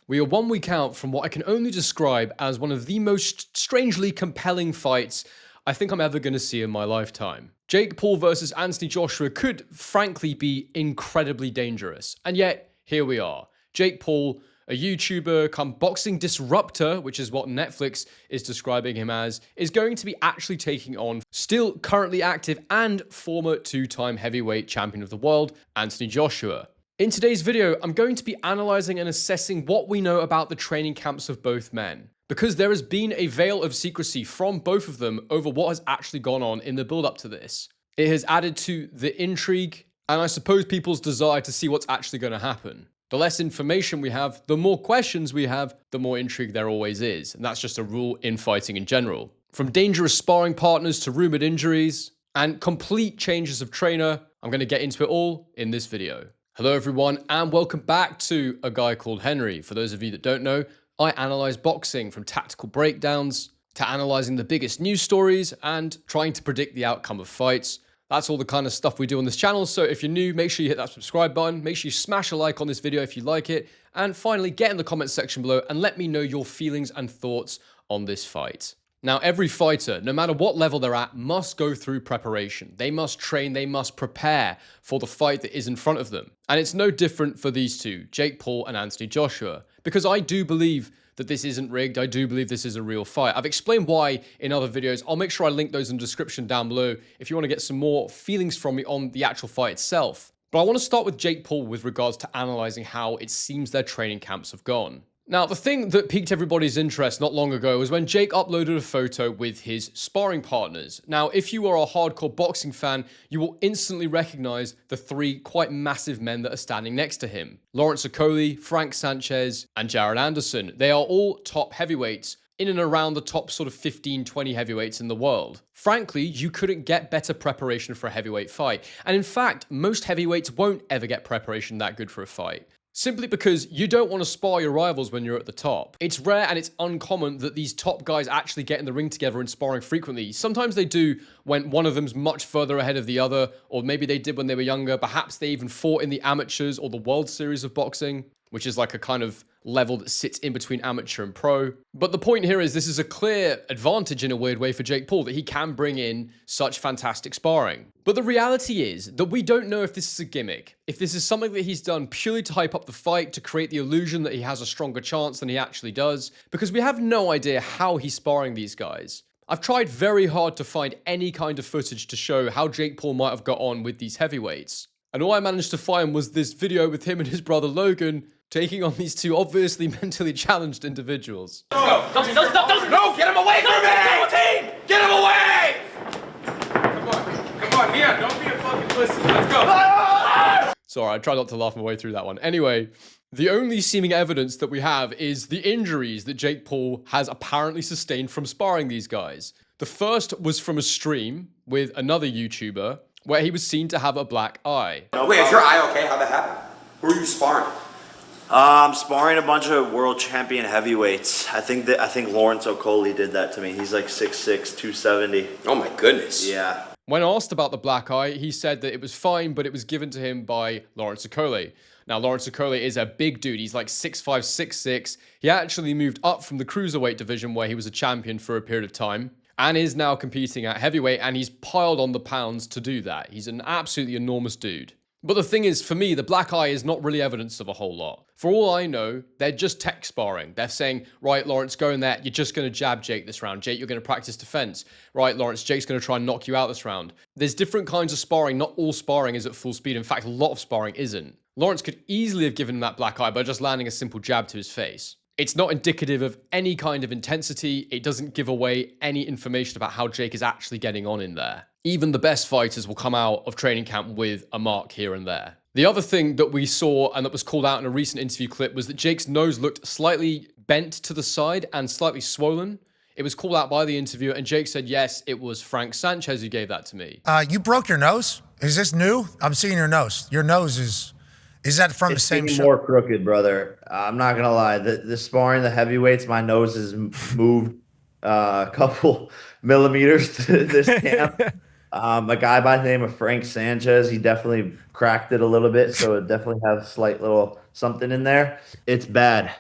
We are 1 week out from what I can only describe as one of the most strangely compelling fights I think I'm ever going to see in my lifetime. Jake Paul versus Anthony Joshua could frankly be incredibly dangerous. And yet, here we are. Jake Paul, a YouTuber come boxing disruptor, which is what Netflix is describing him as, is going to be actually taking on still currently active and former two-time heavyweight champion of the world, Anthony Joshua. In today's video, I'm going to be analyzing and assessing what we know about the training camps of both men, because there has been a veil of secrecy from both of them over what has actually gone on in the build-up to this. It has added to the intrigue, and I suppose people's desire to see what's actually going to happen. The less information we have, the more questions we have, the more intrigue there always is, and that's just a rule in fighting in general. From dangerous sparring partners to rumored injuries, and complete changes of trainer, I'm going to get into it all in this video. Hello everyone, and welcome back to A Guy Called Henry. For those of you that don't know, I analyze boxing from tactical breakdowns to analyzing the biggest news stories and trying to predict the outcome of fights. That's all the kind of stuff we do on this channel, so if you're new, make sure you hit that subscribe button, make sure you smash a like on this video if you like it, and finally get in the comments section below and let me know your feelings and thoughts on this fight. Now, every fighter, no matter what level they're at, must go through preparation. They must train, they must prepare for the fight that is in front of them. And it's no different for these two, Jake Paul and Anthony Joshua, because I do believe that this isn't rigged. I do believe this is a real fight. I've explained why in other videos. I'll make sure I link those in the description down below if you want to get some more feelings from me on the actual fight itself. But I want to start with Jake Paul with regards to analyzing how it seems their training camps have gone. Now, the thing that piqued everybody's interest not long ago was when Jake uploaded a photo with his sparring partners. Now, if you are a hardcore boxing fan, you will instantly recognize the three quite massive men that are standing next to him. Lawrence Okolie, Frank Sanchez, and Jared Anderson. They are all top heavyweights in and around the top sort of 15, 20 heavyweights in the world. Frankly, you couldn't get better preparation for a heavyweight fight. And in fact, most heavyweights won't ever get preparation that good for a fight. Simply because you don't want to spar your rivals when you're at the top. It's rare and it's uncommon that these top guys actually get in the ring together and sparring frequently. Sometimes they do when one of them's much further ahead of the other, or maybe they did when they were younger. Perhaps they even fought in the amateurs or the World Series of boxing, which is like a kind of level that sits in between amateur and pro. But the point here is this is a clear advantage in a weird way for Jake Paul, that he can bring in such fantastic sparring. But the reality is that we don't know if this is a gimmick, if this is something that he's done purely to hype up the fight, to create the illusion that he has a stronger chance than he actually does, because we have no idea how he's sparring these guys. I've tried very hard to find any kind of footage to show how Jake Paul might have got on with these heavyweights. And all I managed to find was this video with him and his brother Logan taking on these two obviously mentally challenged individuals. Let's go. No, get him away from me! Get him away! Come on, Mia, don't be a fucking pussy. Let's go. Sorry, I tried not to laugh my way through that one. Anyway, the only seeming evidence that we have is the injuries that Jake Paul has apparently sustained from sparring these guys. The first was from a stream with another YouTuber where he was seen to have a black eye. Wait, is your eye okay? How'd that happen? Who are you sparring? I'm sparring a bunch of world champion heavyweights. I think Lawrence Okolie did that to me. He's like 6'6", 270. Oh my goodness. Yeah. When asked about the black eye, he said that it was fine, but it was given to him by Lawrence Okolie. Now, Lawrence Okolie is a big dude. He's like 6'5", 6'6". He actually moved up from the cruiserweight division where he was a champion for a period of time and is now competing at heavyweight, and he's piled on the pounds to do that. He's an absolutely enormous dude. But the thing is, for me, the black eye is not really evidence of a whole lot. For all I know, they're just tech sparring. They're saying, right, Lawrence, go in there. You're just going to jab Jake this round. Jake, you're going to practice defense. Right, Lawrence, Jake's going to try and knock you out this round. There's different kinds of sparring. Not all sparring is at full speed. In fact, a lot of sparring isn't. Lawrence could easily have given him that black eye by just landing a simple jab to his face. It's not indicative of any kind of intensity. It doesn't give away any information about how Jake is actually getting on in there. Even the best fighters will come out of training camp with a mark here and there. The other thing that we saw and that was called out in a recent interview clip was that Jake's nose looked slightly bent to the side and slightly swollen. It was called out by the interviewer, and Jake said, yes, it was Frank Sanchez who gave that to me. You broke your nose? Is this new? I'm seeing your nose. Your nose is that from the same show? More crooked, brother. I'm not gonna lie. The sparring, the heavyweights, my nose has moved a couple millimeters to this camp. A guy by the name of Frank Sanchez, he definitely cracked it a little bit, so it definitely has a slight little something in there. It's bad.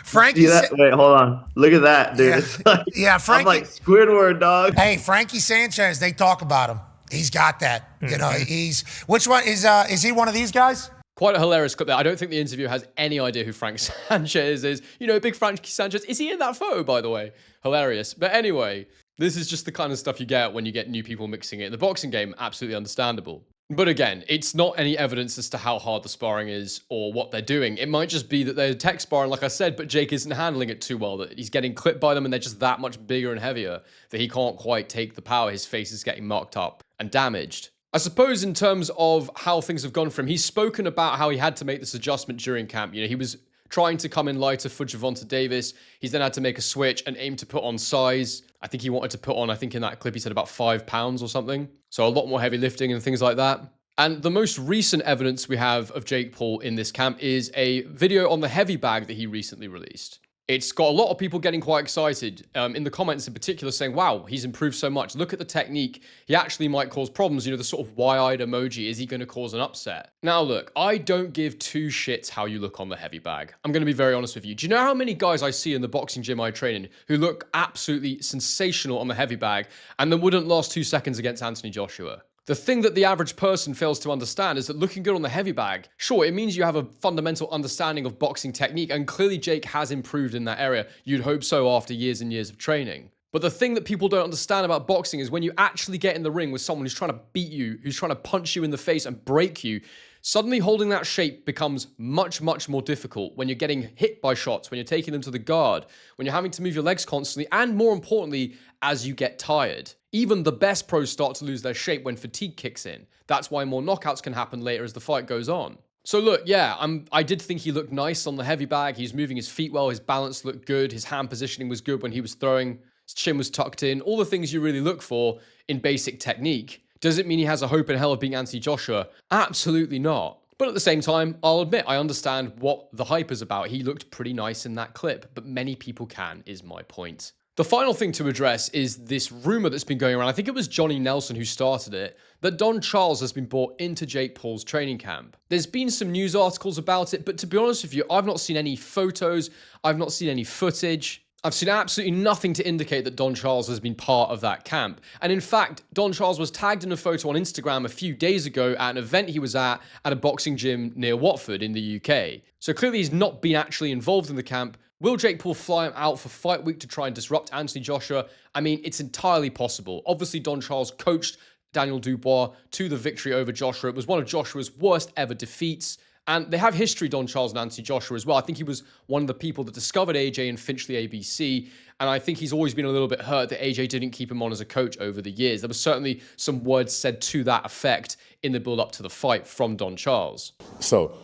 Frankie. See that? Wait, hold on. Look at that, dude. Yeah. It's like, Yeah, Frankie. I'm like Squidward, dog. Hey, Frankie Sanchez, they talk about him. He's got that. You know, he's which one is he one of these guys? Quite a hilarious clip there. I don't think the interviewer has any idea who Frank Sanchez is. You know, big Frankie Sanchez. Is he in that photo, by the way? Hilarious. But anyway, this is just the kind of stuff you get when you get new people mixing it. The boxing game, absolutely understandable. But again, it's not any evidence as to how hard the sparring is or what they're doing. It might just be that they're tech sparring, like I said, but Jake isn't handling it too well, that he's getting clipped by them and they're just that much bigger and heavier that he can't quite take the power. His face is getting marked up and damaged. I suppose in terms of how things have gone for him, he's spoken about how he had to make this adjustment during camp. You know, he was trying to come in lighter for Gervonta Davis. He's then had to make a switch and aim to put on size. I think he wanted to put on, I think in that clip he said about 5 pounds or something. So a lot more heavy lifting and things like that. And the most recent evidence we have of Jake Paul in this camp is a video on the heavy bag that he recently released. It's got a lot of people getting quite excited, in the comments in particular saying, wow, he's improved so much. Look at the technique. He actually might cause problems. You know, the sort of wide-eyed emoji. Is he going to cause an upset? Now, look, I don't give two shits how you look on the heavy bag. I'm going to be very honest with you. Do you know how many guys I see in the boxing gym I train in who look absolutely sensational on the heavy bag and then wouldn't last 2 seconds against Anthony Joshua? The thing that the average person fails to understand is that looking good on the heavy bag, sure, it means you have a fundamental understanding of boxing technique, and clearly Jake has improved in that area. You'd hope so after years and years of training. But the thing that people don't understand about boxing is when you actually get in the ring with someone who's trying to beat you, who's trying to punch you in the face and break you, suddenly holding that shape becomes much, much more difficult when you're getting hit by shots, when you're taking them to the guard, when you're having to move your legs constantly, and more importantly, as you get tired. Even the best pros start to lose their shape when fatigue kicks in. That's why more knockouts can happen later as the fight goes on. So look, yeah, I did think he looked nice on the heavy bag. He's moving his feet well, his balance looked good, his hand positioning was good when he was throwing, his chin was tucked in, all the things you really look for in basic technique. Does it mean he has a hope in hell of being Anthony Joshua? Absolutely not. But at the same time, I'll admit, I understand what the hype is about. He looked pretty nice in that clip, but many people can, is my point. The final thing to address is this rumor that's been going around. I think it was Johnny Nelson who started it, that Don Charles has been brought into Jake Paul's training camp. There's been some news articles about it, but to be honest with you, I've not seen any photos. I've not seen any footage. I've seen absolutely nothing to indicate that Don Charles has been part of that camp. And in fact, Don Charles was tagged in a photo on Instagram a few days ago at an event he was at a boxing gym near Watford in the UK. So clearly he's not been actually involved in the camp. Will Jake Paul fly him out for fight week to try and disrupt Anthony Joshua? I mean, it's entirely possible. Obviously, Don Charles coached Daniel Dubois to the victory over Joshua. It was one of Joshua's worst ever defeats. And they have history, Don Charles and Anthony Joshua as well. I think he was one of the people that discovered AJ in Finchley ABC. And I think he's always been a little bit hurt that AJ didn't keep him on as a coach over the years. There was certainly some words said to that effect in the build-up to the fight from Don Charles. So,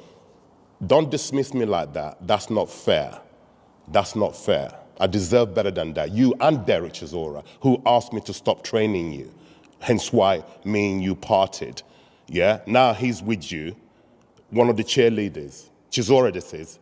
don't dismiss me like that. That's not fair. That's not fair. I deserve better than that. You and Derek Chisora, who asked me to stop training you, hence why me and you parted. Yeah? Now he's with you, one of the cheerleaders. Chisora, this is.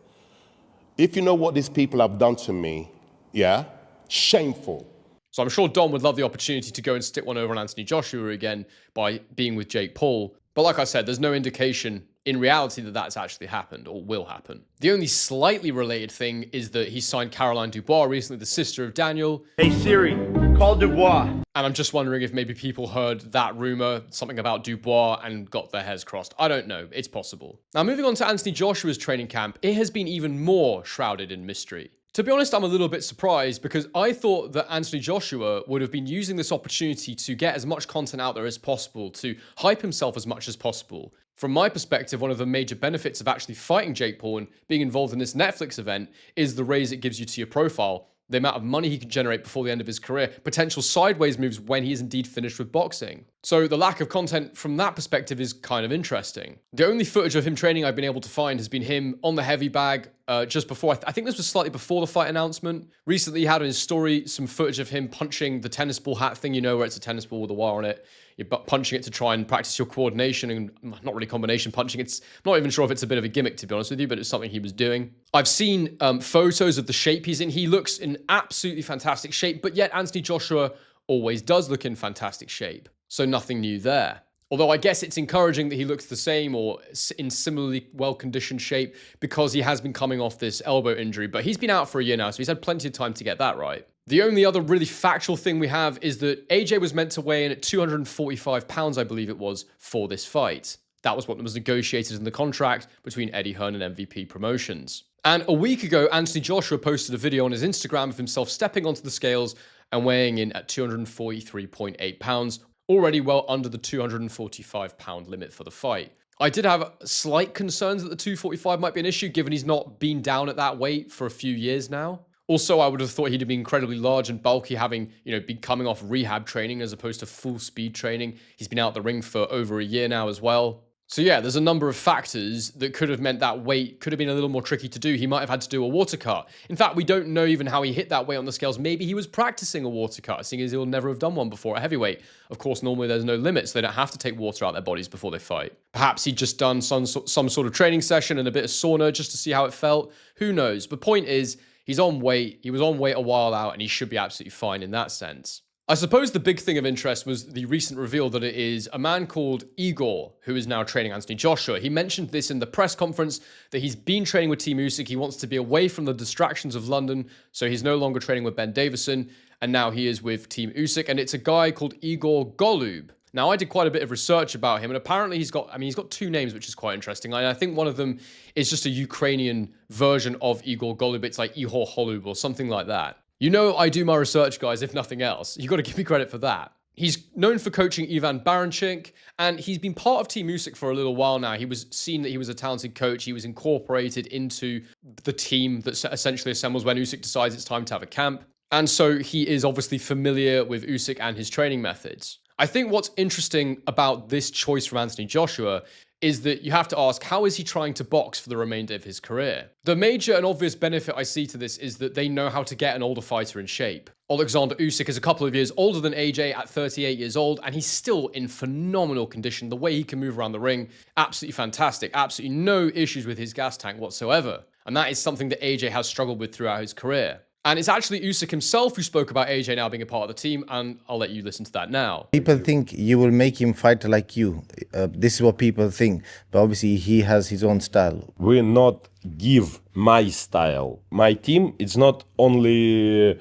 If you know what these people have done to me, yeah? Shameful. So I'm sure Don would love the opportunity to go and stick one over on Anthony Joshua again by being with Jake Paul. But like I said, there's no indication in reality that that's actually happened or will happen. The only slightly related thing is that he signed Caroline Dubois recently, the sister of Daniel. Hey Siri, call Dubois. And I'm just wondering if maybe people heard that rumor, something about Dubois, and got their heads crossed. I don't know. It's possible. Now, moving on to Anthony Joshua's training camp, it has been even more shrouded in mystery. To be honest, I'm a little bit surprised because I thought that Anthony Joshua would have been using this opportunity to get as much content out there as possible, to hype himself as much as possible. From my perspective, one of the major benefits of actually fighting Jake Paul and being involved in this Netflix event is the raise it gives you to your profile, the amount of money he can generate before the end of his career, potential sideways moves when he is indeed finished with boxing. So the lack of content from that perspective is kind of interesting. The only footage of him training I've been able to find has been him on the heavy bag just before, I think this was slightly before the fight announcement. Recently he had in his story some footage of him punching the tennis ball hat thing, you know, where it's a tennis ball with a wire on it. You're punching it to try and practice your coordination, and not really combination punching. I'm not even sure if it's a bit of a gimmick, to be honest with you, but it's something he was doing. I've seen photos of the shape he's in. He looks in absolutely fantastic shape, but yet Anthony Joshua always does look in fantastic shape. So nothing new there. Although I guess it's encouraging that he looks the same or in similarly well-conditioned shape because he has been coming off this elbow injury. But he's been out for a year now, so he's had plenty of time to get that right. The only other really factual thing we have is that AJ was meant to weigh in at 245 pounds, I believe it was, for this fight. That was what was negotiated in the contract between Eddie Hearn and MVP Promotions. And a week ago, Anthony Joshua posted a video on his Instagram of himself stepping onto the scales and weighing in at 243.8 pounds, already well under the 245-pound limit for the fight. I did have slight concerns that the 245 might be an issue, given he's not been down at that weight for a few years now. Also, I would have thought he'd have been incredibly large and bulky, having, been coming off rehab training as opposed to full speed training. He's been out the ring for over a year now as well. So yeah, there's a number of factors that could have meant that weight could have been a little more tricky to do. He might have had to do a water cut. In fact, we don't know even how he hit that weight on the scales. Maybe he was practicing a water cut, seeing as he'll never have done one before at heavyweight. Of course, normally there's no limits. They don't have to take water out their bodies before they fight. Perhaps he'd just done some sort of training session and a bit of sauna just to see how it felt. Who knows? The point is, he's on weight. He was on weight a while out, and he should be absolutely fine in that sense. I suppose the big thing of interest was the recent reveal that it is a man called Igor who is now training Anthony Joshua. He mentioned this in the press conference that he's been training with Team Usyk. He wants to be away from the distractions of London, so he's no longer training with Ben Davison, and now he is with Team Usyk, and it's a guy called Igor Golub. Now, I did quite a bit of research about him, and apparently he's got two names, which is quite interesting. I think one of them is just a Ukrainian version of Igor Golub. It's like Ihor Holub or something like that. You know I do my research, guys, if nothing else. You got to give me credit for that. He's known for coaching Ivan Baranchik, and he's been part of Team Usyk for a little while now. He was seen that he was a talented coach. He was incorporated into the team that essentially assembles when Usyk decides it's time to have a camp. And so he is obviously familiar with Usyk and his training methods. I think what's interesting about this choice from Anthony Joshua is that you have to ask, how is he trying to box for the remainder of his career? The major and obvious benefit I see to this is that they know how to get an older fighter in shape. Alexander Usyk is a couple of years older than AJ at 38 years old, and he's still in phenomenal condition. The way he can move around the ring, absolutely fantastic. Absolutely no issues with his gas tank whatsoever. And that is something that AJ has struggled with throughout his career. And it's actually Usyk himself who spoke about AJ now being a part of the team, and I'll let you listen to that now. People think you will make him fight like you. This is what people think, but obviously he has his own style. We not give my style. My team, it's not only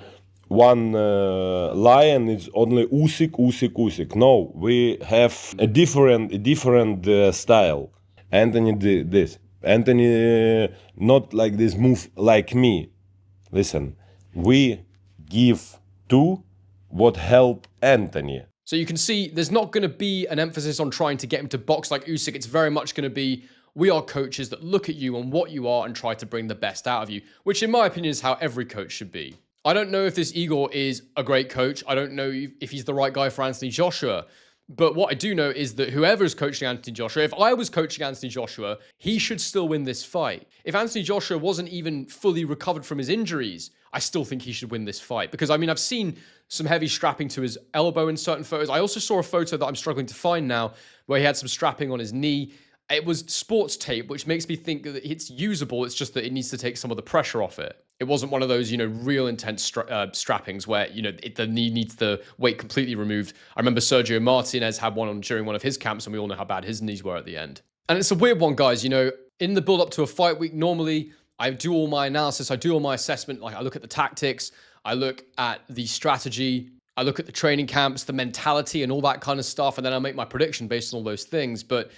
one lion, it's only Usyk. No, we have a different style. Anthony did this. Anthony not like this move like me. Listen. We give to what help Anthony. So you can see there's not going to be an emphasis on trying to get him to box like Usyk. It's very much going to be, we are coaches that look at you and what you are and try to bring the best out of you, which in my opinion is how every coach should be. I don't know if this Igor is a great coach. I don't know if he's the right guy for Anthony Joshua. But what I do know is that whoever is coaching Anthony Joshua, if I was coaching Anthony Joshua, he should still win this fight. If Anthony Joshua wasn't even fully recovered from his injuries, I still think he should win this fight. Because, I've seen some heavy strapping to his elbow in certain photos. I also saw a photo that I'm struggling to find now where he had some strapping on his knee. It was sports tape, which makes me think that it's usable. It's just that it needs to take some of the pressure off it. It wasn't one of those, real intense strappings where, the knee needs the weight completely removed. I remember Sergio Martinez had one on during one of his camps, and we all know how bad his knees were at the end. And it's a weird one, guys. In the build up to a fight week, normally I do all my analysis, I do all my assessment. Like I look at the tactics, I look at the strategy, I look at the training camps, the mentality and all that kind of stuff, and then I make my prediction based on all those things. But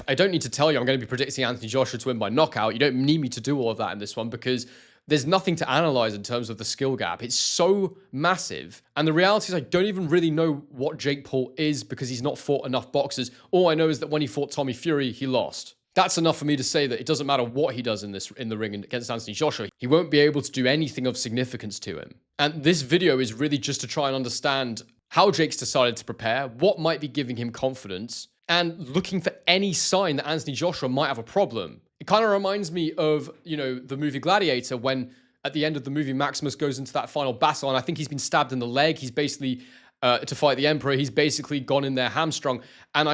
I don't need to tell you I'm going to be predicting Anthony Joshua to win by knockout. You don't need me to do all of that in this one because there's nothing to analyze in terms of the skill gap. It's so massive. And the reality is I don't even really know what Jake Paul is because he's not fought enough boxers. All I know is that when he fought Tommy Fury, he lost. That's enough for me to say that it doesn't matter what he does in the ring against Anthony Joshua. He won't be able to do anything of significance to him. And this video is really just to try and understand how Jake's decided to prepare, what might be giving him confidence, and looking for any sign that Anthony Joshua might have a problem. It kind of reminds me of, the movie Gladiator when at the end of the movie Maximus goes into that final battle and I think he's been stabbed in the leg. He's basically, to fight the Emperor, he's basically gone in there hamstrung. And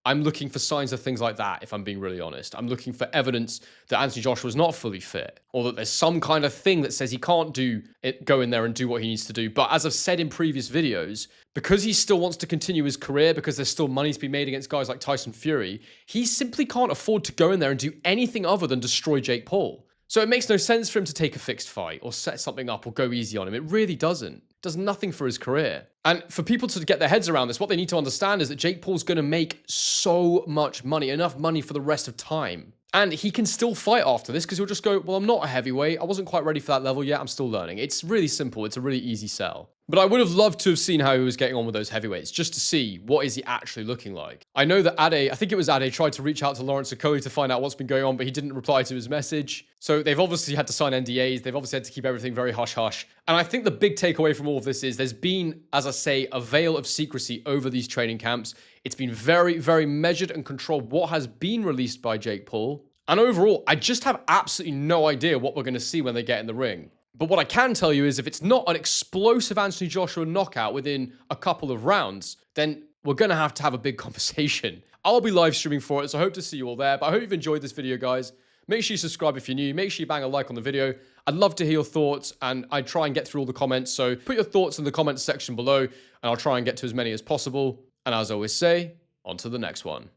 I'm looking for signs of things like that, if I'm being really honest. I'm looking for evidence that Anthony Joshua's not fully fit, or that there's some kind of thing that says he can't go in there and do what he needs to do. But as I've said in previous videos, because he still wants to continue his career, because there's still money to be made against guys like Tyson Fury, he simply can't afford to go in there and do anything other than destroy Jake Paul. So it makes no sense for him to take a fixed fight or set something up or go easy on him. It really doesn't. It does nothing for his career. And for people to get their heads around this, what they need to understand is that Jake Paul's going to make so much money, enough money for the rest of time. And he can still fight after this because he'll just go, well, I'm not a heavyweight. I wasn't quite ready for that level yet. I'm still learning. It's really simple. It's a really easy sell. But I would have loved to have seen how he was getting on with those heavyweights, just to see what is he actually looking like. I know that I think it was Ade, tried to reach out to Lawrence Okolie to find out what's been going on, but he didn't reply to his message. So they've obviously had to sign NDAs. They've obviously had to keep everything very hush-hush. And I think the big takeaway from all of this is there's been, as I say, a veil of secrecy over these training camps. It's been very, very measured and controlled what has been released by Jake Paul. And overall, I just have absolutely no idea what we're going to see when they get in the ring. But what I can tell you is if it's not an explosive Anthony Joshua knockout within a couple of rounds, then we're going to have a big conversation. I'll be live streaming for it, so I hope to see you all there. But I hope you've enjoyed this video, guys. Make sure you subscribe if you're new. Make sure you bang a like on the video. I'd love to hear your thoughts, and I try and get through all the comments. So put your thoughts in the comments section below, and I'll try and get to as many as possible. And as I always say, on to the next one.